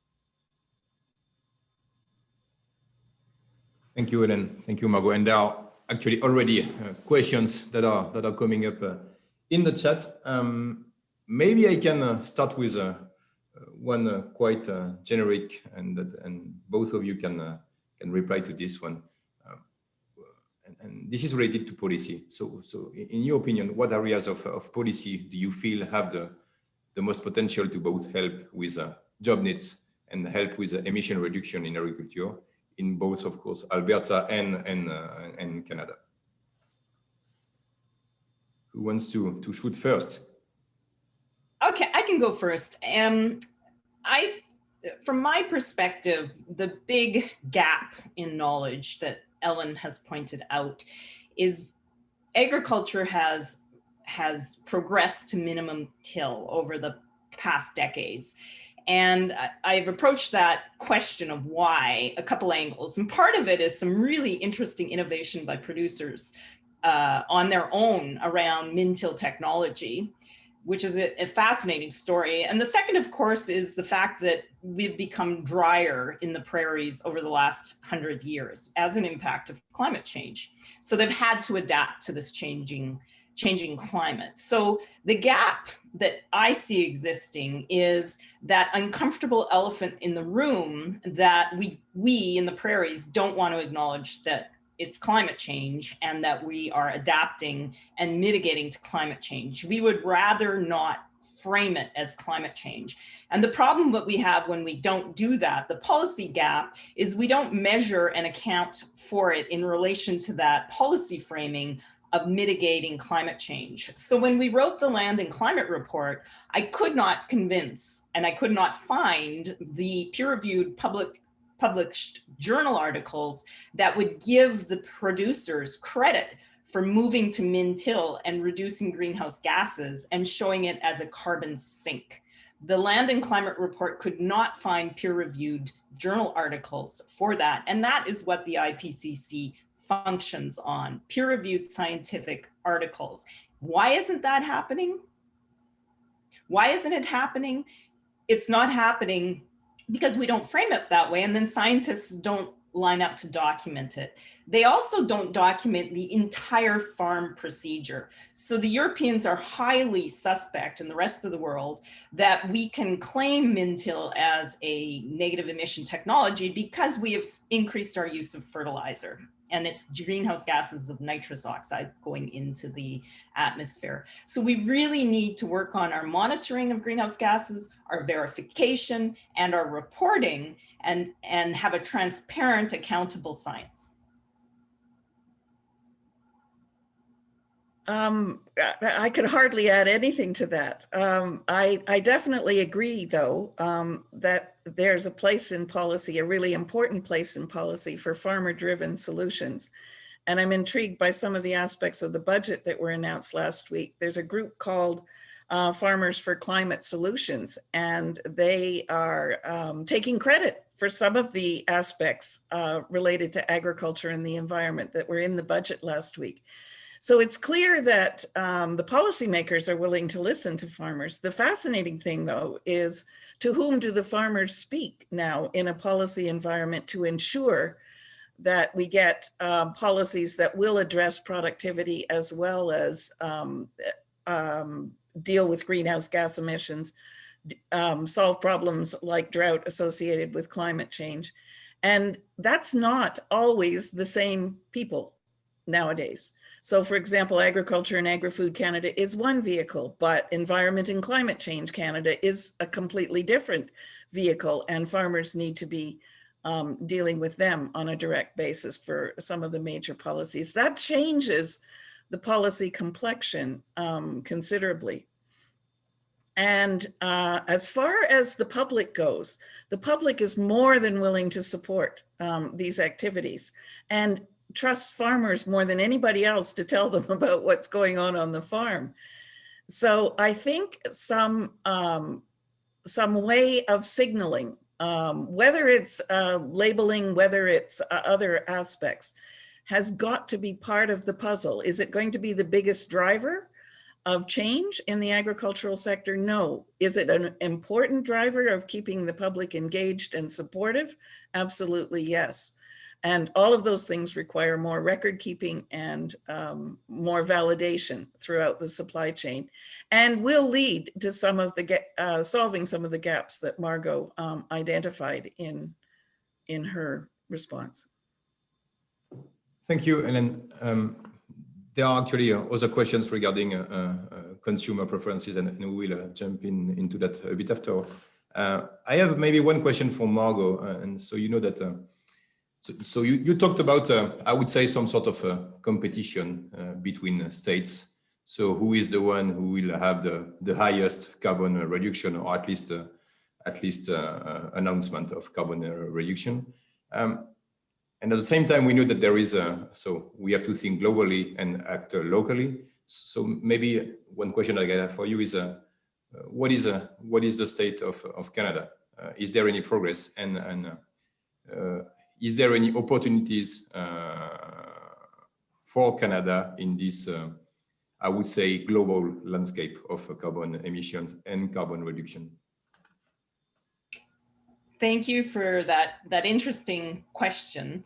Thank you, Helen. Thank you, Margot. And there are actually already questions that are coming up in the chat. Maybe I can start with one quite generic, and both of you can reply to this one. And this is related to policy. So in your opinion, what areas of policy do you feel have the most potential to both help with job needs and help with emission reduction in agriculture, in both, of course, Alberta and Canada? Who wants to shoot first? Okay, I can go first. From my perspective, the big gap in knowledge that Ellen has pointed out is agriculture has progressed to minimum till over the past decades. And I've approached that question of why a couple angles. And part of it is some really interesting innovation by producers on their own around min-till technology, which is a fascinating story. And the second, of course, is the fact that we've become drier in the prairies over the last 100 years as an impact of climate change. So they've had to adapt to this changing climate. So the gap that I see existing is that uncomfortable elephant in the room that we in the prairies don't want to acknowledge, that it's climate change and that we are adapting and mitigating to climate change. We would rather not frame it as climate change. And the problem that we have when we don't do that, the policy gap, is we don't measure and account for it in relation to that policy framing of mitigating climate change. So when we wrote the Land and Climate Report, I could not convince and I could not find the peer-reviewed published journal articles that would give the producers credit for moving to min-till and reducing greenhouse gases and showing it as a carbon sink. The Land and Climate Report could not find peer-reviewed journal articles for that. And that is what the IPCC functions on, peer-reviewed scientific articles. Why isn't that happening? Why isn't it happening? It's not happening because we don't frame it that way, and then scientists don't line up to document it. They also don't document the entire farm procedure. So the Europeans are highly suspect, in the rest of the world, that we can claim min-till as a negative emission technology because we have increased our use of fertilizer. and it's greenhouse gases of nitrous oxide going into the atmosphere. So we really need to work on our monitoring of greenhouse gases, our verification, and our reporting, and have a transparent, accountable science. I could hardly add anything to that. I definitely agree, though, that there's a place in policy, a really important place in policy for farmer-driven solutions. And I'm intrigued by some of the aspects of the budget that were announced last week. There's a group called Farmers for Climate Solutions, and they are taking credit for some of the aspects related to agriculture and the environment that were in the budget last week. So it's clear that the policymakers are willing to listen to farmers. The fascinating thing, though, is to whom do the farmers speak now in a policy environment to ensure that we get policies that will address productivity as well as deal with greenhouse gas emissions, solve problems like drought associated with climate change. And that's not always the same people nowadays. So for example, Agriculture and Agri-Food Canada is one vehicle, but Environment and Climate Change Canada is a completely different vehicle, and farmers need to be dealing with them on a direct basis for some of the major policies. That changes the policy complexion considerably. And as far as the public goes, the public is more than willing to support these activities and trust farmers more than anybody else to tell them about what's going on the farm. So I think some way of signaling, whether it's labeling, whether it's other aspects, has got to be part of the puzzle. Is it going to be the biggest driver of change in the agricultural sector? No. Is it an important driver of keeping the public engaged and supportive? Absolutely, yes. And all of those things require more record keeping and more validation throughout the supply chain, and will lead to some of the solving some of the gaps that Margot identified in her response. Thank you, Ellen. There are actually other questions regarding consumer preferences, and we will jump into that a bit after. I have maybe one question for Margot, and so you know that. So you talked about, I would say, some sort of competition between states. So who is the one who will have the highest carbon reduction, or at least announcement of carbon reduction? And at the same time, we know that there is so we have to think globally and act locally. So maybe one question I have for you is, what is the state of Canada? Is there any progress, and is there any opportunities for Canada in this, I would say, global landscape of carbon emissions and carbon reduction? Thank you for that interesting question.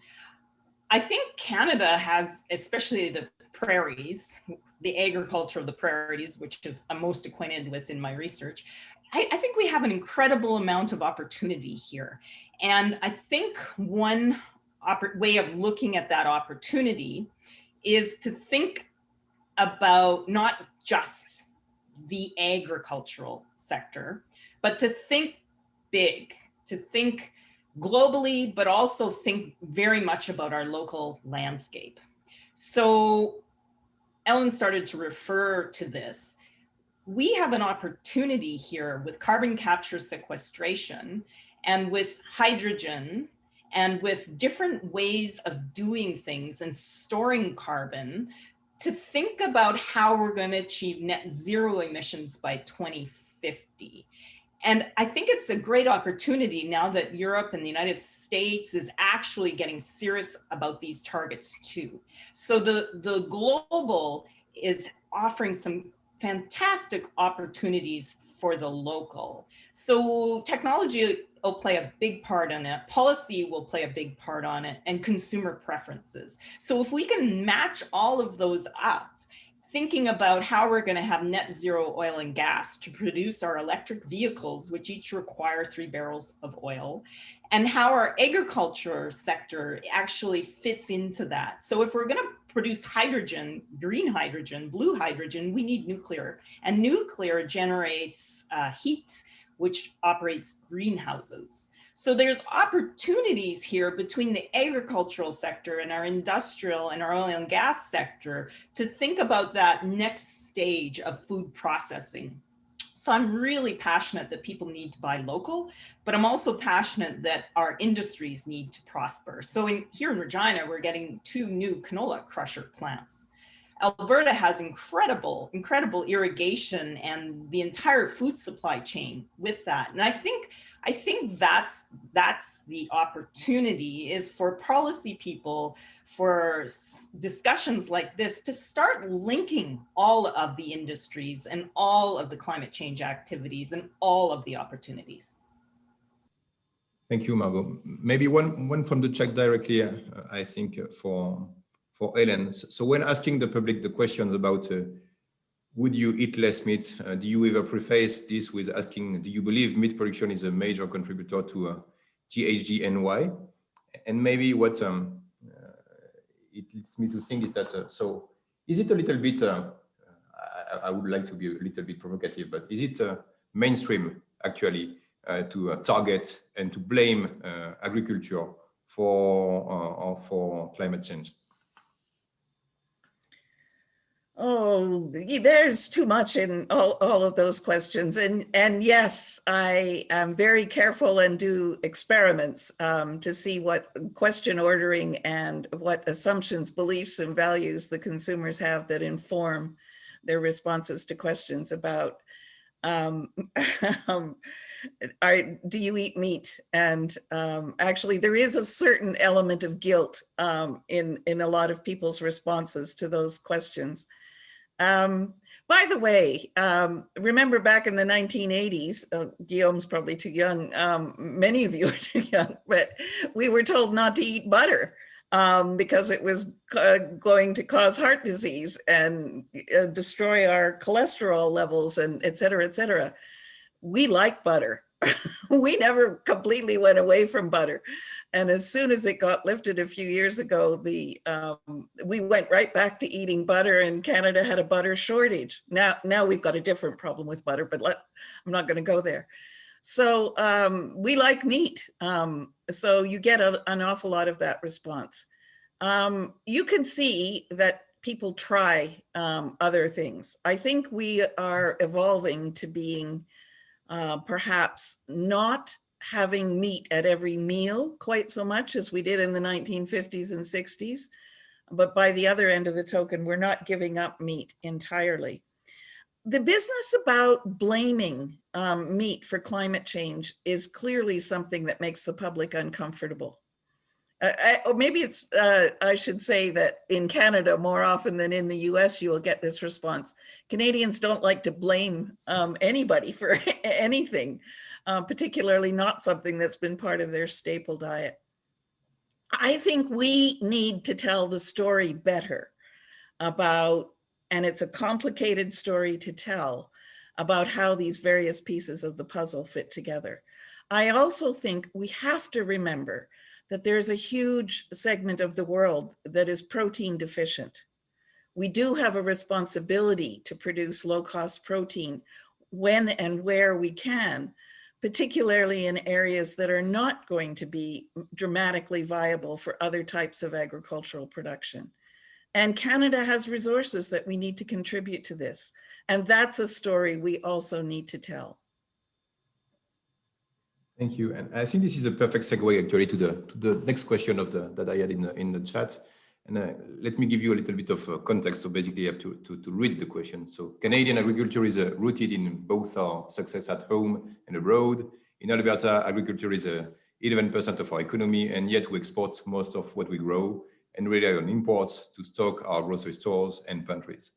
I think Canada has, especially the prairies, the agriculture of the prairies, which is I'm most acquainted with in my research. I think we have an incredible amount of opportunity here. And I think one way of looking at that opportunity is to think about not just the agricultural sector, but to think big, to think globally, but also think very much about our local landscape. So Ellen started to refer to this. We have an opportunity here with carbon capture sequestration and with hydrogen and with different ways of doing things and storing carbon to think about how we're going to achieve net zero emissions by 2050. And I think it's a great opportunity now that Europe and the United States is actually getting serious about these targets too. So the global is offering some fantastic opportunities for the local. So technology will play a big part on it, policy will play a big part on it, and consumer preferences. So if we can match all of those up thinking about how we're going to have net zero oil and gas to produce our electric vehicles, which each require 3 barrels of oil, and how our agriculture sector actually fits into that. So if we're going to produce hydrogen, green hydrogen, blue hydrogen, we need nuclear, and nuclear generates heat, which operates greenhouses. So there's opportunities here between the agricultural sector and our industrial and our oil and gas sector to think about that next stage of food processing. So I'm really passionate that people need to buy local, but I'm also passionate that our industries need to prosper. So here in Regina, we're getting 2 new canola crusher plants. Alberta has incredible irrigation and the entire food supply chain with that. And I think that's the opportunity, is for policy people, for discussions like this, to start linking all of the industries and all of the climate change activities and all of the opportunities. Thank you, Margot. Maybe one from the chat directly, I think, for Ellen. So when asking the public the question about would you eat less meat, do you ever preface this with asking, do you believe meat production is a major contributor to GHG and why? And maybe what it leads me to think is that, so is it a little bit, I would like to be a little bit provocative, but is it mainstream actually to target and to blame agriculture for climate change? Oh, there's too much in all of those questions. And yes, I am very careful and do experiments to see what question ordering and what assumptions, beliefs, and values the consumers have that inform their responses to questions about do you eat meat? And actually, there is a certain element of guilt in a lot of people's responses to those questions. By the way, remember back in the 1980s, Guillaume's probably too young, many of you are too young, but we were told not to eat butter because it was going to cause heart disease and destroy our cholesterol levels and et cetera, et cetera. We like butter. We never completely went away from butter. And as soon as it got lifted a few years ago, we went right back to eating butter, and Canada had a butter shortage. Now we've got a different problem with butter, but I'm not going to go there. So we like meat. So you get an awful lot of that response. You can see that people try other things. I think we are evolving to being perhaps not having meat at every meal quite so much as we did in the 1950s and 60s. But by the other end of the token, we're not giving up meat entirely. The business about blaming meat for climate change is clearly something that makes the public uncomfortable. Or maybe it's, I should say that in Canada, more often than in the US, you will get this response. Canadians don't like to blame anybody for anything, particularly not something that's been part of their staple diet. I think we need to tell the story better about, and it's a complicated story to tell, about how these various pieces of the puzzle fit together. I also think we have to remember that there's a huge segment of the world that is protein deficient. We do have a responsibility to produce low-cost protein when and where we can, particularly in areas that are not going to be dramatically viable for other types of agricultural production. And Canada has resources that we need to contribute to this. And that's a story we also need to tell. Thank you, and I think this is a perfect segue actually to the next question that I had in the chat. And let me give you a little bit of context. So basically, you have to read the question. So Canadian agriculture is rooted in both our success at home and abroad. In Alberta, agriculture is 11% of our economy, and yet we export most of what we grow and rely on imports to stock our grocery stores and pantries.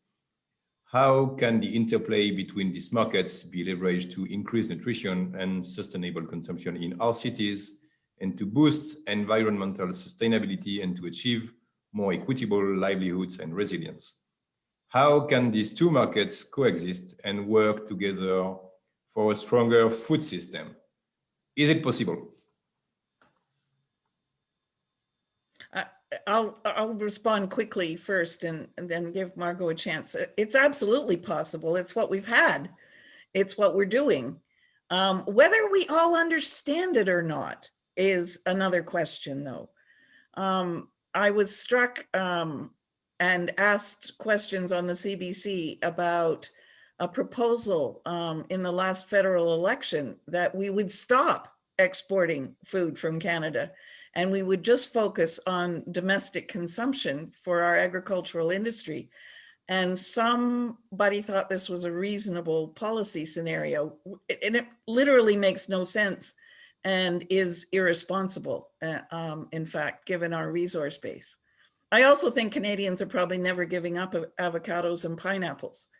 How can the interplay between these markets be leveraged to increase nutrition and sustainable consumption in our cities, and to boost environmental sustainability and to achieve more equitable livelihoods and resilience? How can these two markets coexist and work together for a stronger food system? Is it possible? I'll respond quickly first and then give Margot a chance. It's absolutely possible. It's what we've had. It's what we're doing. Whether we all understand it or not is another question, though. I was struck and asked questions on the CBC about a proposal in the last federal election that we would stop exporting food from Canada and we would just focus on domestic consumption for our agricultural industry. And somebody thought this was a reasonable policy scenario, and it literally makes no sense and is irresponsible, in fact, given our resource base. I also think Canadians are probably never giving up avocados and pineapples.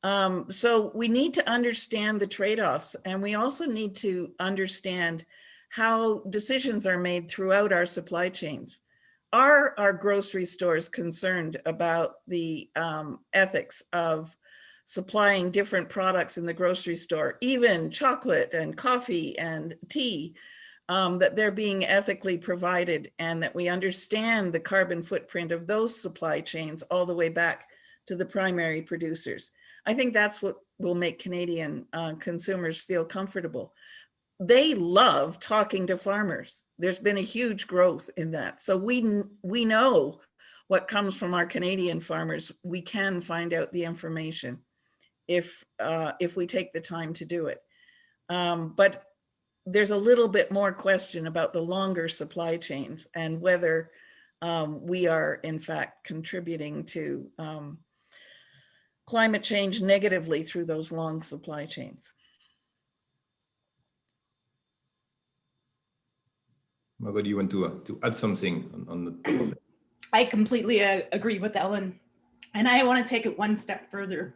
So we need to understand the trade-offs, and we also need to understand how decisions are made throughout our supply chains. Are our grocery stores concerned about the ethics of supplying different products in the grocery store, even chocolate and coffee and tea, that they're being ethically provided and that we understand the carbon footprint of those supply chains all the way back to the primary producers? I think that's what will make Canadian consumers feel comfortable. They love talking to farmers. There's been a huge growth in that. So we know what comes from our Canadian farmers. We can find out the information if we take the time to do it. But there's a little bit more question about the longer supply chains and whether we are in fact contributing to climate change negatively through those long supply chains. Margot, do you want to add something on the top of that? I completely agree with Ellen. And I want to take it one step further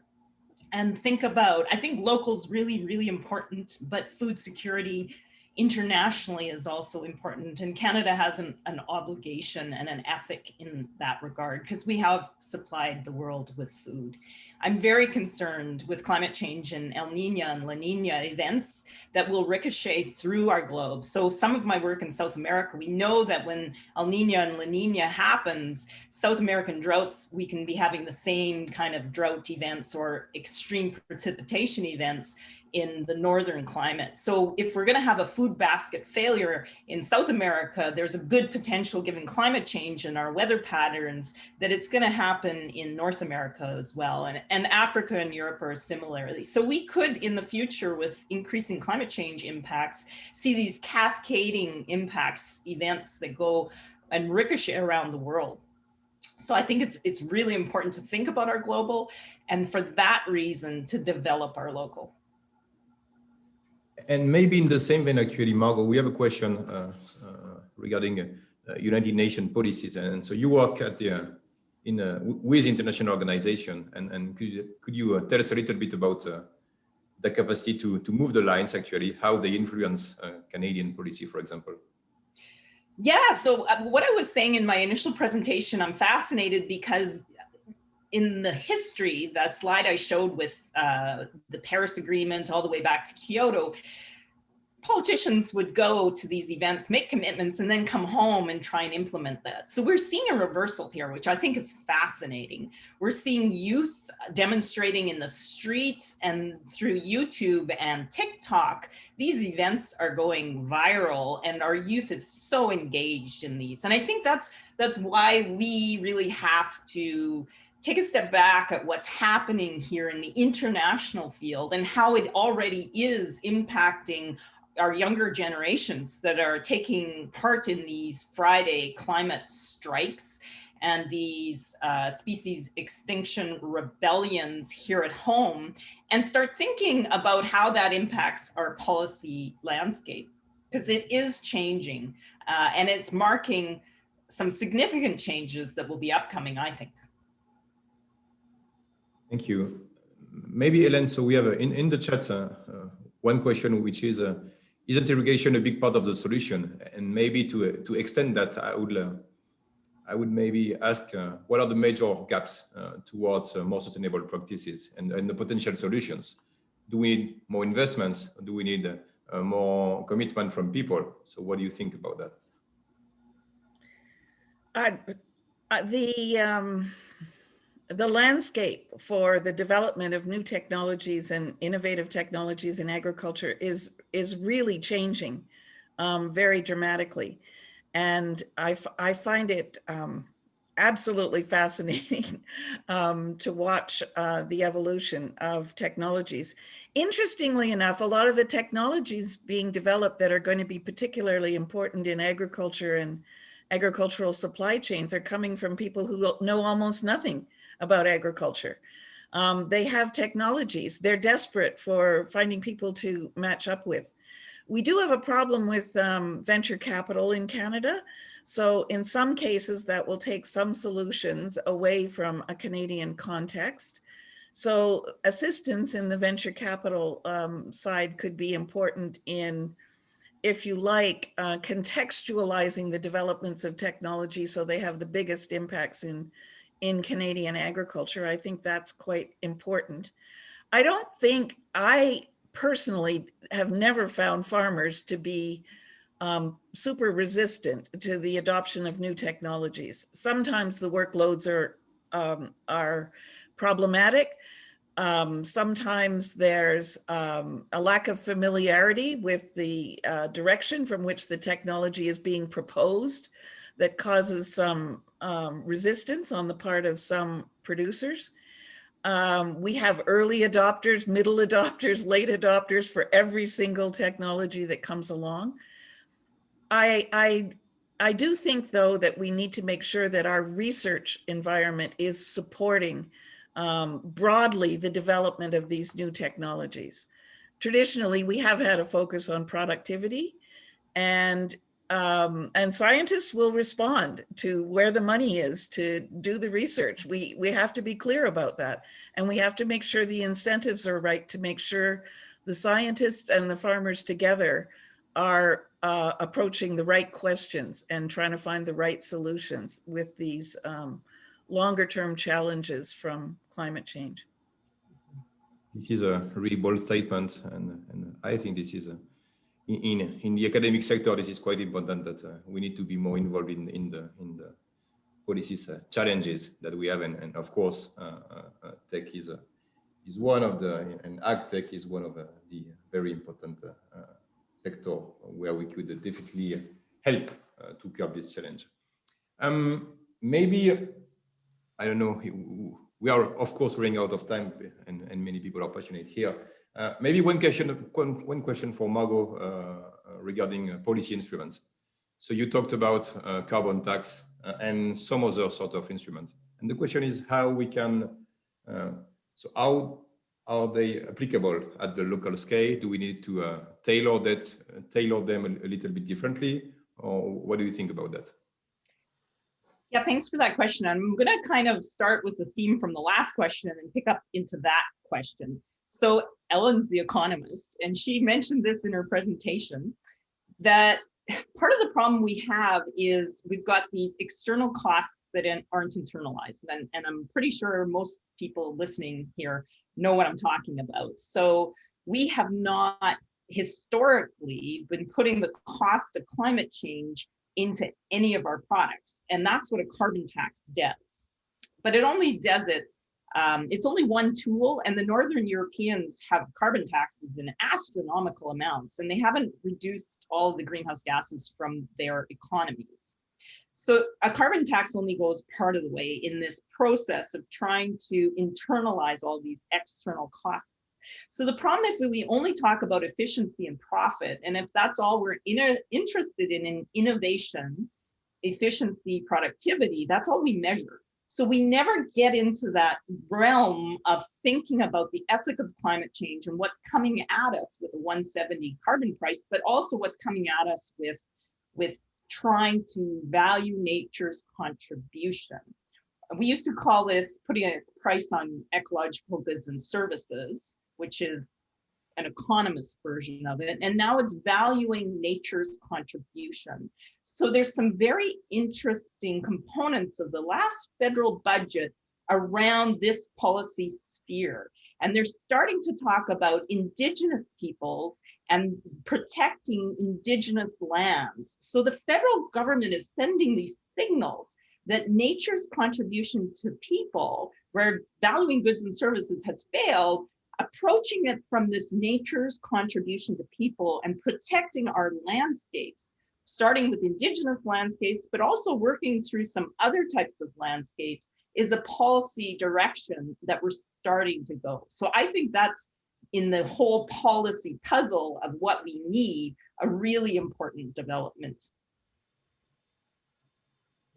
and think about, I think local's really, really important, but food security internationally is also important. And Canada has an obligation and an ethic in that regard because we have supplied the world with food. I'm very concerned with climate change and El Nino and La Nina events that will ricochet through our globe. So some of my work in South America, we know that when El Nino and La Nina happens, South American droughts, we can be having the same kind of drought events or extreme precipitation events in the northern climate. So if we're going to have a food basket failure in South America, there's a good potential given climate change and our weather patterns that it's going to happen in North America as well. And Africa and Europe are similarly. So we could in the future with increasing climate change impacts, see these cascading impacts, events that go and ricochet around the world. So I think it's really important to think about our global and for that reason to develop our local. And maybe in the same vein, actually, Margot, we have a question regarding United Nations policies. And so you work at with international organization. And could you tell us a little bit about the capacity to move the lines, actually, how they influence Canadian policy, for example? Yeah, so what I was saying in my initial presentation, I'm fascinated because in the history, that slide I showed with the Paris Agreement all the way back to Kyoto, politicians would go to these events, make commitments, and then come home and try and implement that. So we're seeing a reversal here, which I think is fascinating. We're seeing youth demonstrating in the streets and through YouTube and TikTok. These events are going viral and our youth is so engaged in these. And I think that's why we really have to take a step back at what's happening here in the international field and how it already is impacting our younger generations that are taking part in these Friday climate strikes and these species extinction rebellions here at home, and start thinking about how that impacts our policy landscape, because it is changing and it's marking some significant changes that will be upcoming, I think. Thank you. Maybe, Ellen, so we have in the chat one question, which is interrogation a big part of the solution? And maybe to extend that, I would I would maybe ask, what are the major gaps towards more sustainable practices and the potential solutions? Do we need more investments? Do we need more commitment from people? So what do you think about that? The landscape for the development of new technologies and innovative technologies in agriculture is really changing very dramatically. And I find it absolutely fascinating to watch the evolution of technologies. Interestingly enough, a lot of the technologies being developed that are going to be particularly important in agriculture and agricultural supply chains are coming from people who know almost nothing about agriculture. They have technologies. They're desperate for finding people to match up with. We do have a problem with venture capital in Canada. So in some cases that will take some solutions away from a Canadian context. So assistance in the venture capital side could be important in, if you like, contextualizing the developments of technology so they have the biggest impacts in Canadian agriculture. I think that's quite important. I personally have never found farmers to be super resistant to the adoption of new technologies. Sometimes the workloads are problematic. Sometimes there's a lack of familiarity with the direction from which the technology is being proposed that causes some resistance on the part of some producers. We have early adopters, middle adopters, late adopters for every single technology that comes along. I do think, though, that we need to make sure that our research environment is supporting broadly the development of these new technologies. Traditionally, we have had a focus on productivity, and scientists will respond to where the money is to do the research. We have to be clear about that, and we have to make sure the incentives are right to make sure the scientists and the farmers together are approaching the right questions and trying to find the right solutions with these longer term challenges from climate change. This is a really bold statement, and I think this is in the academic sector. This is quite important that we need to be more involved in the policies challenges that we have, and of course, tech is one of the, and ag tech is one of the very important sector where we could definitely help to curb this challenge. Maybe, I don't know, we are of course running out of time, and many people are passionate here. Maybe one question for Margot regarding policy instruments. So you talked about carbon tax and some other sort of instrument. And the question is how we can, so how are they applicable at the local scale? Do we need to tailor them a little bit differently? Or what do you think about that? Yeah, thanks for that question. I'm going to kind of start with the theme from the last question and then pick up into that question. So Ellen's the economist, and she mentioned this in her presentation, that part of the problem we have is we've got these external costs that aren't internalized. And I'm pretty sure most people listening here know what I'm talking about. So we have not historically been putting the cost of climate change into any of our products. And that's what a carbon tax does. But it only does it, it's only one tool, and the Northern Europeans have carbon taxes in astronomical amounts, and they haven't reduced all of the greenhouse gases from their economies. So a carbon tax only goes part of the way in this process of trying to internalize all these external costs. So the problem, if we only talk about efficiency and profit, and if that's all we're interested in innovation, efficiency, productivity, that's all we measure. So we never get into that realm of thinking about the ethic of climate change and what's coming at us with a 170 carbon price, but also what's coming at us with trying to value nature's contribution. We used to call this putting a price on ecological goods and services, which is an economist version of it, and now it's valuing nature's contribution. So there's some very interesting components of the last federal budget around this policy sphere. And they're starting to talk about Indigenous peoples and protecting Indigenous lands. So the federal government is sending these signals that nature's contribution to people, where valuing goods and services has failed, approaching it from this nature's contribution to people and protecting our landscapes, starting with Indigenous landscapes, but also working through some other types of landscapes, is a policy direction that we're starting to go. So I think that's, in the whole policy puzzle of what we need, a really important development.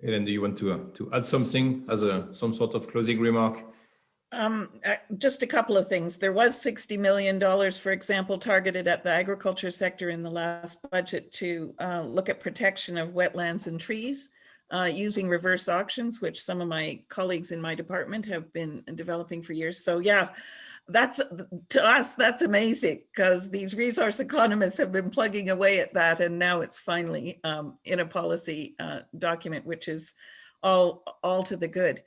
Hélène, do you want to add something as some sort of closing remark? Just a couple of things. There was $60 million, for example, targeted at the agriculture sector in the last budget to look at protection of wetlands and trees using reverse auctions, which some of my colleagues in my department have been developing for years. So yeah, that's, to us, that's amazing, because these resource economists have been plugging away at that, and now it's finally in a policy document, which is all to the good.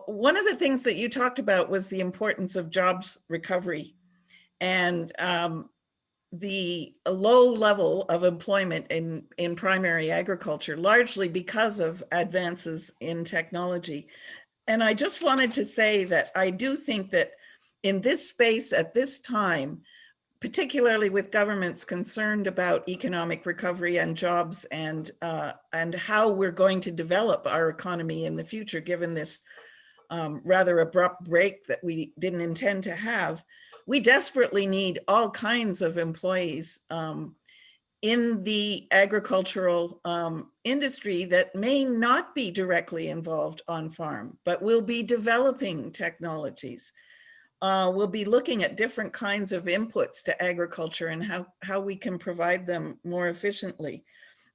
One of the things that you talked about was the importance of jobs recovery and the low level of employment in primary agriculture, largely because of advances in technology. And I just wanted to say that I do think that in this space at this time, particularly with governments concerned about economic recovery and jobs and how we're going to develop our economy in the future, given this rather abrupt break that we didn't intend to have, we desperately need all kinds of employees in the agricultural industry that may not be directly involved on farm, but will be developing technologies. We'll be looking at different kinds of inputs to agriculture and how we can provide them more efficiently.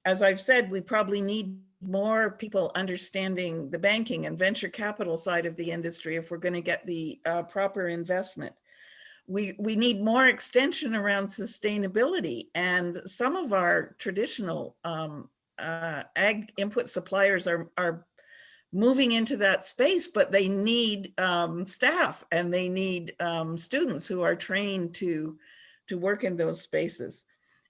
As I've said, we probably need more people understanding the banking and venture capital side of the industry if we're going to get the proper investment. We need more extension around sustainability, and some of our traditional ag input suppliers are moving into that space, but they need staff and they need students who are trained to work in those spaces.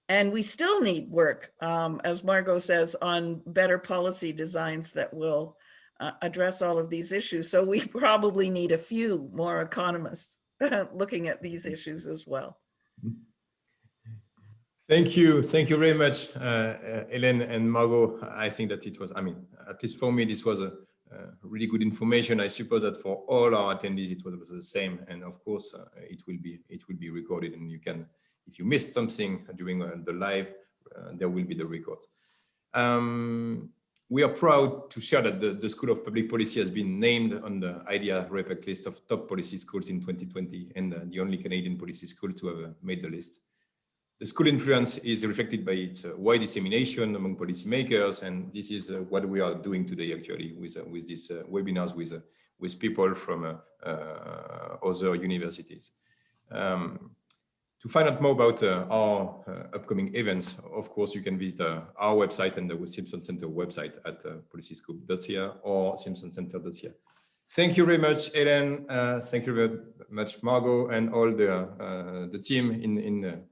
And we still need work, as Margot says, on better policy designs that will address all of these issues. So we probably need a few more economists looking at these issues as well. Thank you very much, Hélène and Margot. I think that it was, I mean, at least for me, this was a really good information. I suppose that for all our attendees, it was the same. And of course, it will be recorded, and you can, if you missed something during the live, there will be the records. We are proud to share that the School of Public Policy has been named on the IDEA REPEC list of top policy schools in 2020, and the only Canadian policy school to have made the list. The school influence is reflected by its wide dissemination among policymakers, and this is what we are doing today, actually, with these webinars with people from other universities. To find out more about our upcoming events, of course, you can visit our website and the Simpson Centre website at policyscoop.ca or simpsoncentre.ca. Thank you very much, Hélène. Thank you very much, Margot, and all the team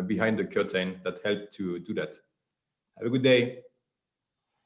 behind the curtain that helped to do that. Have a good day.